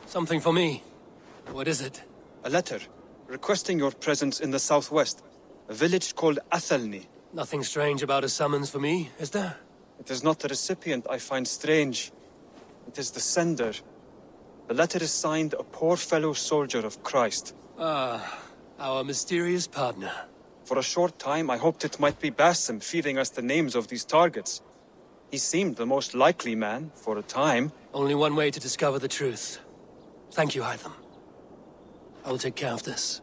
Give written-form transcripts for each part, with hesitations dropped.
Something for me. What is it? A letter requesting your presence in the southwest, a village called Athelney. Nothing strange about a summons for me, is there? It is not the recipient I find strange. It is the sender. The letter is signed a poor fellow soldier of Christ. Ah, our mysterious partner. For a short time, I hoped it might be Basim feeding us the names of these targets. He seemed the most likely man, for a time. Only one way to discover the truth. Thank you, Hytham. I will take care of this.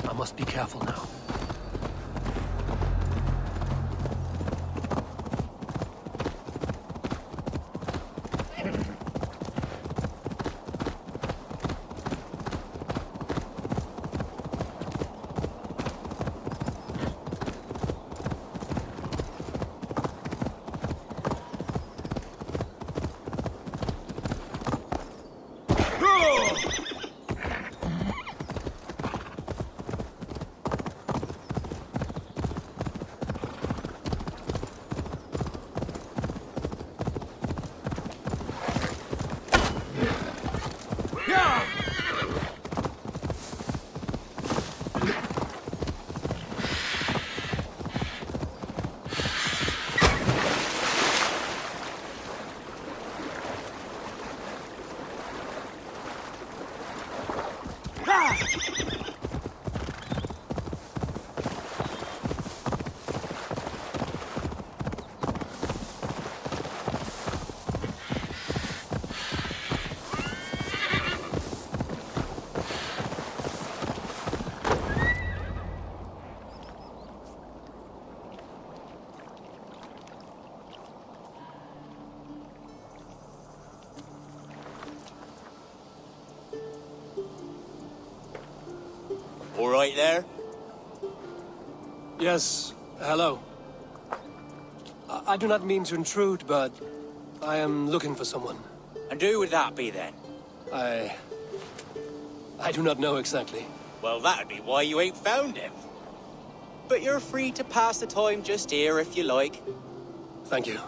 I must be careful now. All right there? Yes, hello. I do not mean to intrude, but I am looking for someone. And who would that be then? I do not know exactly. Well, that'd be why you ain't found him. But you're free to pass the time just here if you like. Thank you.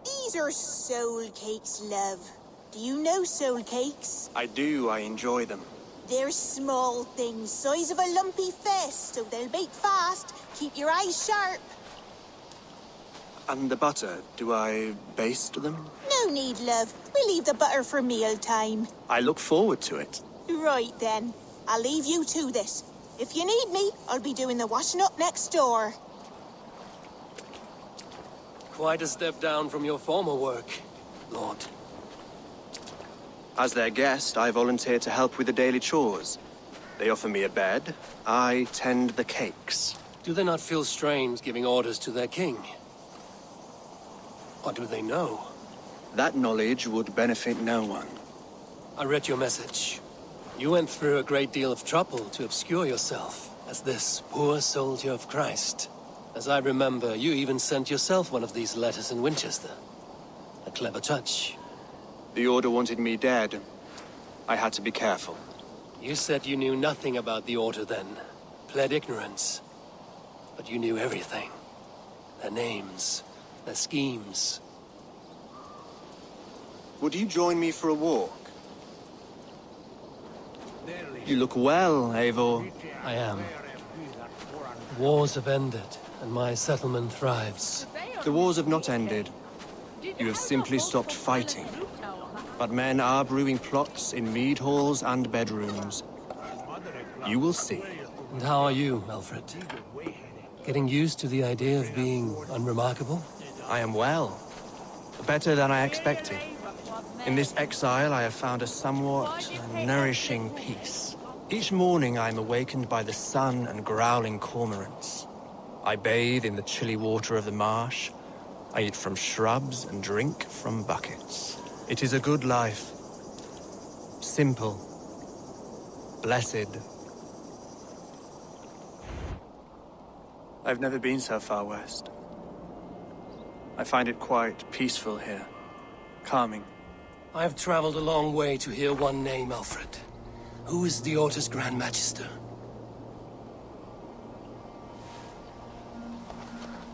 These are soul cakes, love. Do you know soul cakes? I do. I enjoy them. They're small things, size of a lumpy fist, so they'll bake fast, Keep your eyes sharp. And the butter, do I baste them? No need, love. We'll leave the butter for mealtime. I look forward to it. Right then. I'll leave you to this. If you need me, I'll be doing the washing up next door. Quite a step down from your former work, Lord. As their guest, I volunteered to help with the daily chores. They offer me a bed. I tend the cakes. Do they not feel strange giving orders to their king? Or do they know? That knowledge would benefit no one. I read your message. You went through a great deal of trouble to obscure yourself as this poor soldier of Christ. As I remember, you even sent yourself one of these letters in Winchester. A clever touch. The Order wanted me dead. I had to be careful. You said you knew nothing about the Order then. Pled ignorance. But you knew everything. Their names, their schemes. Would you join me for a walk? You look well, Eivor. I am. Wars have ended, and my settlement thrives. The wars have not ended. You have simply stopped fighting. But men are brewing plots in mead halls and bedrooms. You will see. And how are you, Alfred? Getting used to the idea of being unremarkable? I am well. Better than I expected. In this exile, I have found a somewhat nourishing peace. Each morning, I am awakened by the sun and growling cormorants. I bathe in the chilly water of the marsh. I eat from shrubs and drink from buckets. It is a good life. Simple. Blessed. I've never been so far west. I find it quite peaceful here. Calming. I've traveled a long way to hear one name, Alfred. Who is the Order's Grand Magister?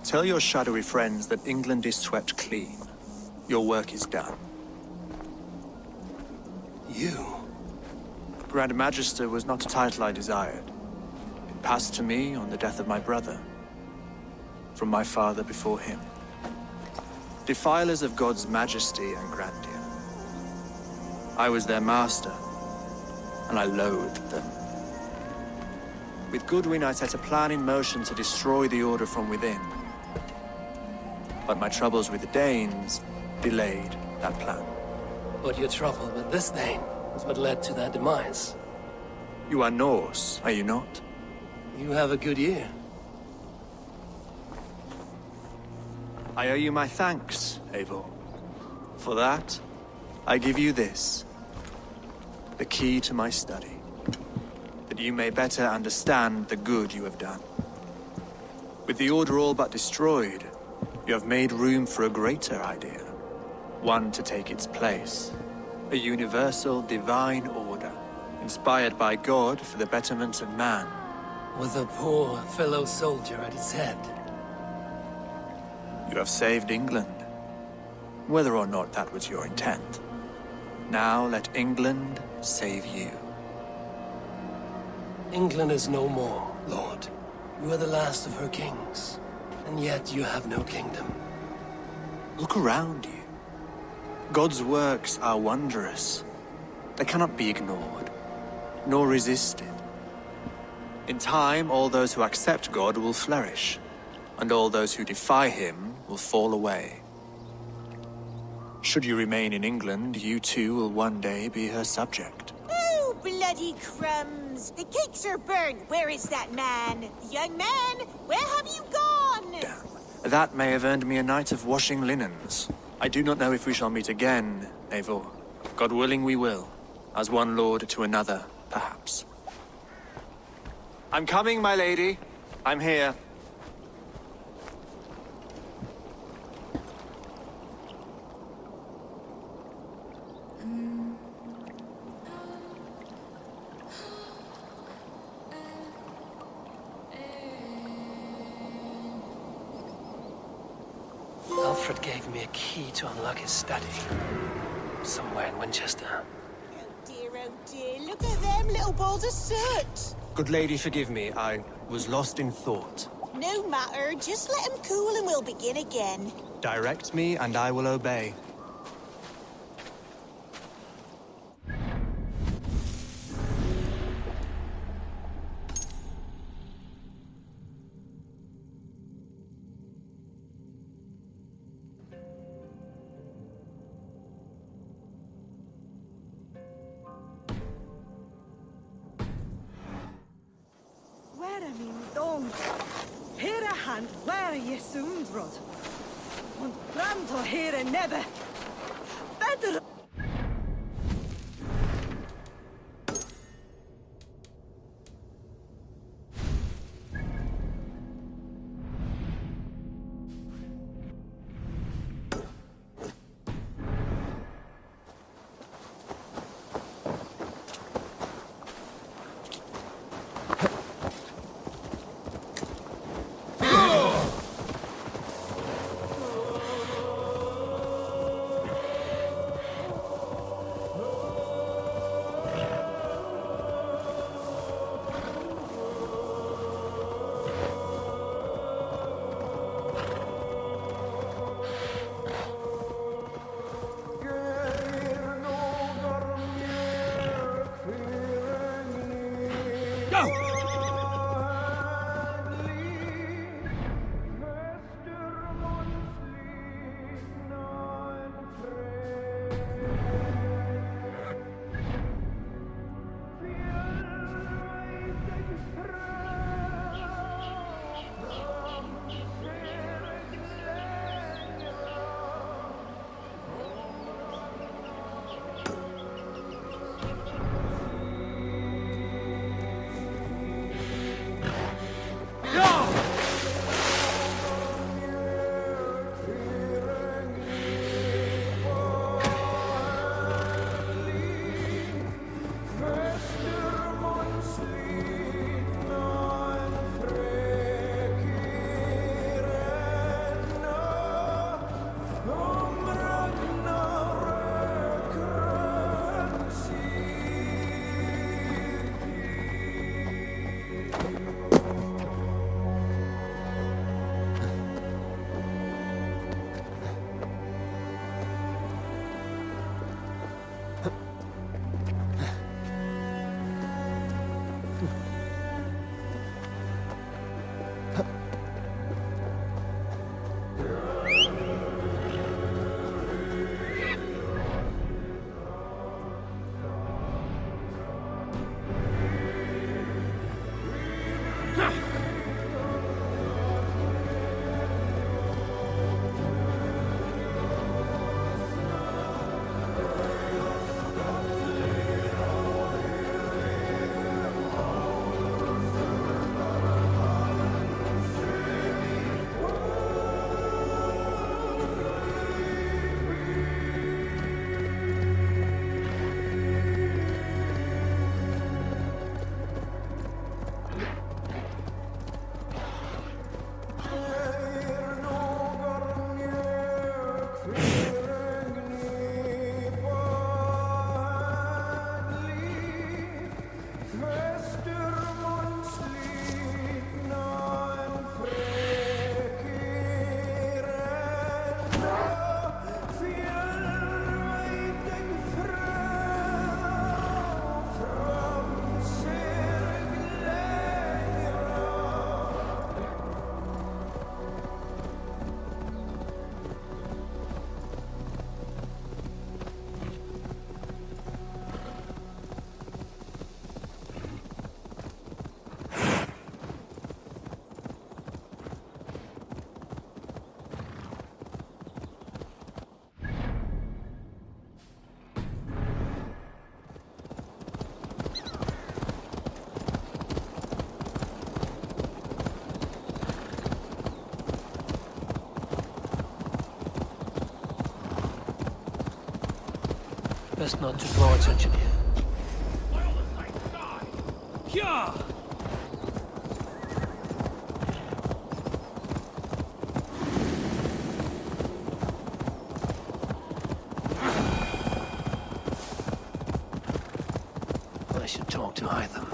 Tell your shadowy friends that England is swept clean. Your work is done. You? Grand Magister was not a title I desired. It passed to me on the death of my brother. From my father before him. Defilers of God's majesty and grandeur. I was their master, and I loathed them. With Goodwin, I set a plan in motion to destroy the Order from within. But my troubles with the Danes delayed that plan. But your trouble with this Dane is what led to their demise. You are Norse, are you not? You have a good ear. I owe you my thanks, Eivor. For that, I give you this. The key to my study. That you may better understand the good you have done. With the Order all but destroyed, you have made room for a greater idea. One to take its place. A universal divine order, inspired by God for the betterment of man. With a poor fellow soldier at its head. You have saved England, whether or not that was your intent. Now let England save you. England is no more, Lord. You are the last of her kings, and yet you have no kingdom. Look around you. God's works are wondrous. They cannot be ignored, nor resisted. In time, all those who accept God will flourish, and all those who defy him will fall away. Should you remain in England, you too will one day be her subject. Oh, bloody crumbs. The cakes are burned. Where is that man? Young man, where have you gone? Damn. That may have earned me a night of washing linens. I do not know if we shall meet again, Eivor. God willing we will. As one lord to another, perhaps. I'm coming, my lady. I'm here. Alfred gave me a key to unlock his study. Somewhere in Winchester. Oh dear, look at them little balls of soot. Good lady, forgive me. I was lost in thought. No matter, just let him cool and we'll begin again. Direct me, and I will obey. Hera hand where ye sundrod. Und branto here nebe. Better. Best not to draw attention here. Yeah! I should talk to Hytham.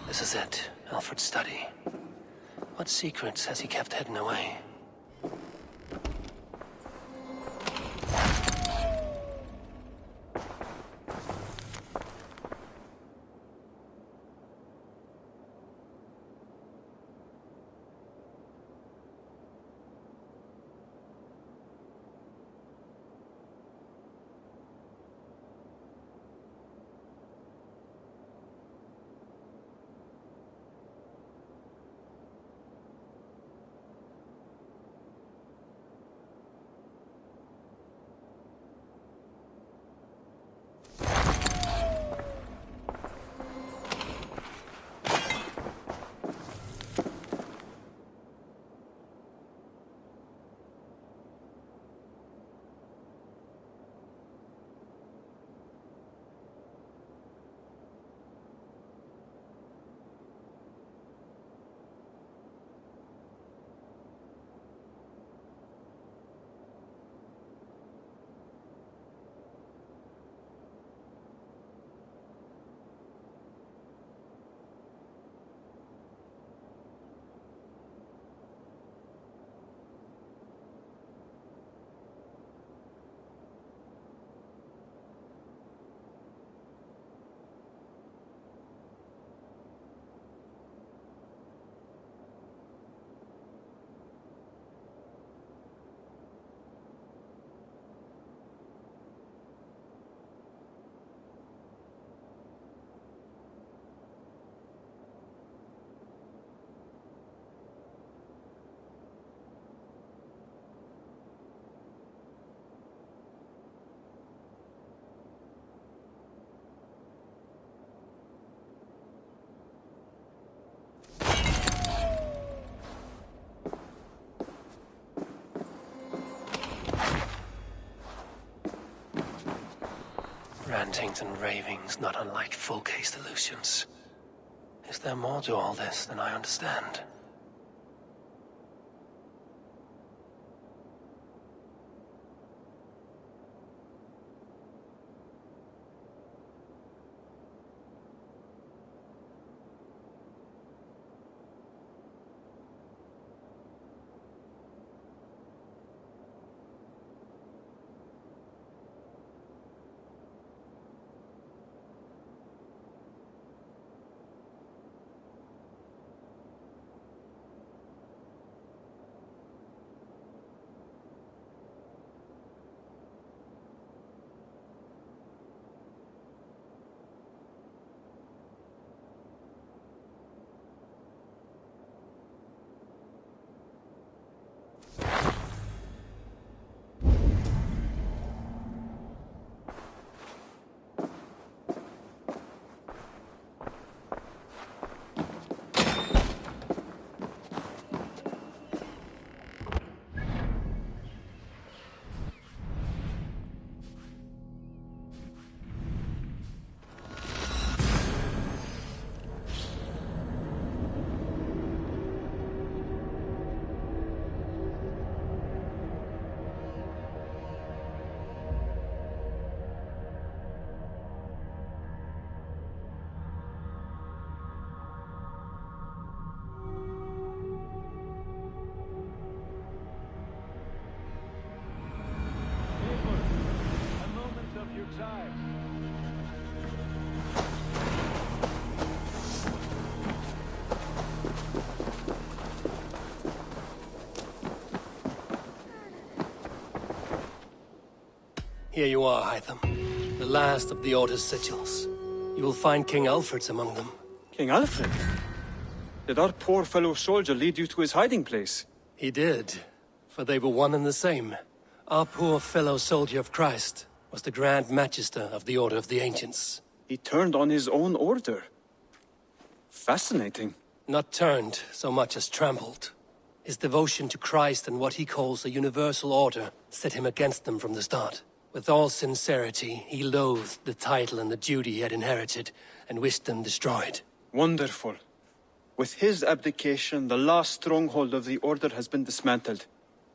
This is it, Alfred's study. What secrets has he kept hidden away? Rantings and ravings not unlike full-case illusions. Is there more to all this than I understand? Here you are, Hytham. The last of the Order's sigils. You will find King Alfred's among them. King Alfred? Did our poor fellow soldier lead you to his hiding place? He did, for they were one and the same. Our poor fellow soldier of Christ was the Grand Magister of the Order of the Ancients. He turned on his own order. Fascinating. Not turned so much as trampled. His devotion to Christ and what he calls a universal order set him against them from the start. With all sincerity, he loathed the title and the duty he had inherited and wished them destroyed. Wonderful. With his abdication, the last stronghold of the Order has been dismantled.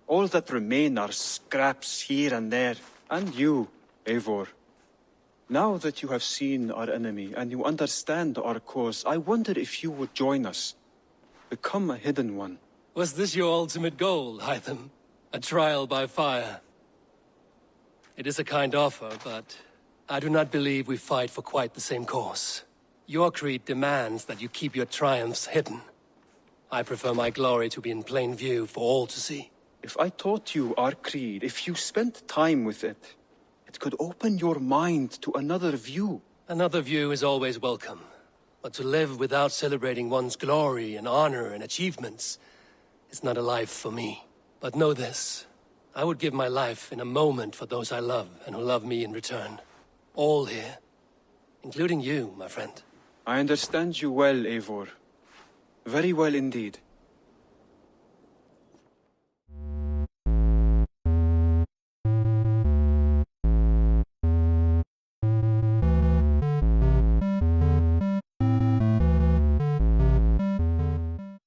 All that remain are scraps here and there. And you, Eivor. Now that you have seen our enemy and you understand our cause, I wonder if you would join us. Become a hidden one. Was this your ultimate goal, Hytham? A trial by fire? It is a kind offer, but I do not believe we fight for quite the same cause. Your creed demands that you keep your triumphs hidden. I prefer my glory to be in plain view for all to see. If I taught you our creed, if you spent time with it, it could open your mind to another view. Another view is always welcome. But to live without celebrating one's glory and honor and achievements is not a life for me. But know this. I would give my life in a moment for those I love and who love me in return. All here. Including you, my friend. I understand you well, Eivor. Very well indeed.